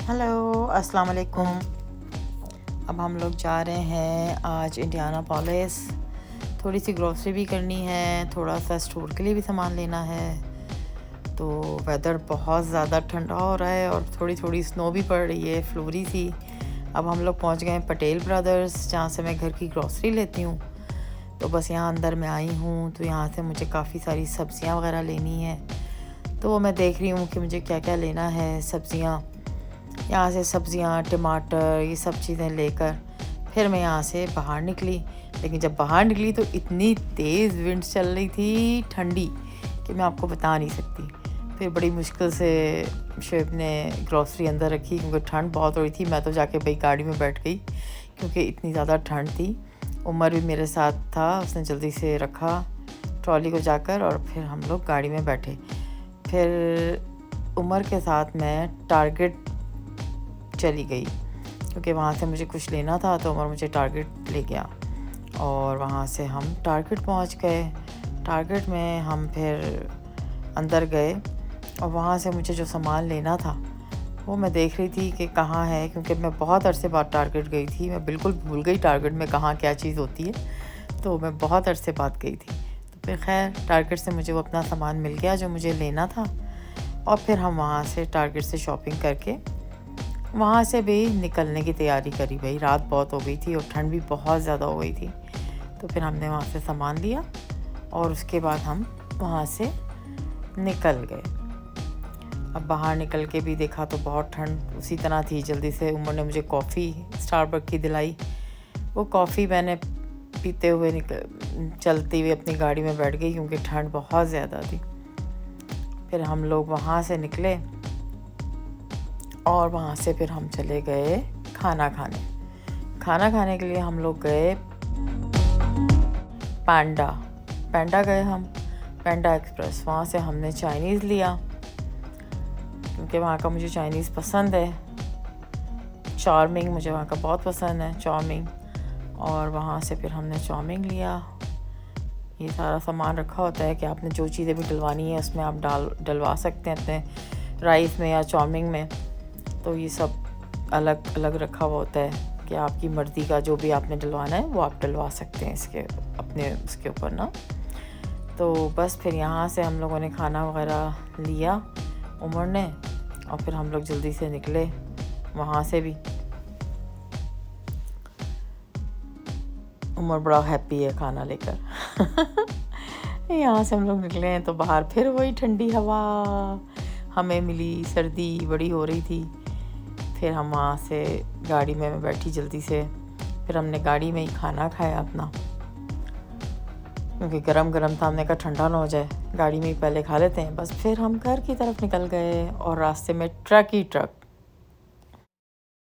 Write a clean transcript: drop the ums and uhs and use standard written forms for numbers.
Hello, अस्सलाम वालेकुम। अब हम लोग जा रहे हैं आज इंडियानापोलिस। थोड़ी सी ग्रोसरी भी करनी है, थोड़ा सा स्टोर के लिए भी सामान लेना है। तो वेदर बहुत ज़्यादा ठंडा हो रहा है और थोड़ी थोड़ी स्नो भी पड़ रही है, फ्लोरी सी। अब हम लोग पहुंच गए हैं पटेल ब्रदर्स, जहाँ से मैं घर की ग्रोसरी लेती हूँ। तो बस यहाँ अंदर मैं आई हूँ, तो यहाँ से मुझे काफ़ी सारी सब्ज़ियाँ वगैरह लेनी है। तो वो मैं देख रही हूँ कि मुझे क्या क्या लेना है। सब्ज़ियाँ यहाँ से, सब्ज़ियाँ, टमाटर, ये सब चीज़ें लेकर फिर मैं यहाँ से बाहर निकली। लेकिन जब बाहर निकली तो इतनी तेज़ विंड चल रही थी, ठंडी, कि मैं आपको बता नहीं सकती। फिर बड़ी मुश्किल से शुएब ने ग्रॉसरी अंदर रखी, क्योंकि ठंड बहुत हो रही थी। मैं तो जाके भाई गाड़ी में बैठ गई, क्योंकि इतनी ज़्यादा ठंड थी। उमर भी मेरे साथ था, उसने जल्दी से रखा ट्रॉली को जाकर, और फिर हम लोग गाड़ी में बैठे। फिर उमर के साथ मैं टारगेट चली गई, क्योंकि वहाँ से मुझे कुछ लेना था, तो उमर मुझे टारगेट ले गया और वहाँ से हम टारगेट पहुँच गए। टारगेट में हम फिर अंदर गए और वहाँ से मुझे जो सामान लेना था वो मैं देख रही थी कि कहाँ है, क्योंकि मैं बहुत अरसे बाद टारगेट गई थी। मैं बिल्कुल भूल गई टारगेट में कहाँ क्या चीज़ होती है, तो मैं बहुत अरसे बाद गई थी। तो फिर खैर टारगेट से मुझे वो अपना सामान मिल गया जो मुझे लेना था, और फिर हम वहाँ से टारगेट से शॉपिंग करके वहाँ से भी निकलने की तैयारी करी। भाई रात बहुत हो गई थी और ठंड भी बहुत ज़्यादा हो गई थी। तो फिर हमने वहाँ से सामान लिया और उसके बाद हम वहाँ से निकल गए। अब बाहर निकल के भी देखा तो बहुत ठंड उसी तरह थी। जल्दी से उमर ने मुझे कॉफ़ी स्टारबक्स की दिलाई। वो कॉफ़ी मैंने पीते हुए चलती हुई अपनी गाड़ी में बैठ गई, क्योंकि ठंड बहुत ज़्यादा थी। फिर हम लोग वहाँ से निकले और वहाँ से फिर हम चले गए खाना खाने के लिए हम लोग गए पैंडा गए हम, पैंडा एक्सप्रेस। वहाँ से हमने चाइनीज़ लिया, क्योंकि वहाँ का मुझे चाइनीज़ पसंद है। चाउमीन मुझे वहाँ का बहुत पसंद है, चाउमीन। और वहाँ से फिर हमने चाउमीन लिया। ये सारा सामान रखा होता है कि आपने जो चीज़ें भी डलवानी है उसमें आप डलवा सकते हैं, अपने राइस में या चाउमीन में। तो ये सब अलग अलग रखा हुआ होता है कि आपकी मर्ज़ी का जो भी आपने डलवाना है वो आप डलवा सकते हैं इसके अपने उसके ऊपर ना। तो बस फिर यहाँ से हम लोगों ने खाना वगैरह लिया, उमर ने, और फिर हम लोग जल्दी से निकले वहाँ से भी। उमर बड़ा हैप्पी है खाना लेकर। यहाँ से हम लोग निकले हैं तो बाहर फिर वही ठंडी हवा हमें मिली। सर्दी बड़ी हो रही थी। फिर हम वहाँ से गाड़ी में मैं बैठी जल्दी से। फिर हमने गाड़ी में ही खाना खाया अपना, क्योंकि गरम गरम था। हमने कहा ठंडा ना हो जाए, गाड़ी में ही पहले खा लेते हैं। बस फिर हम घर की तरफ निकल गए और रास्ते में ट्रक ही ट्रक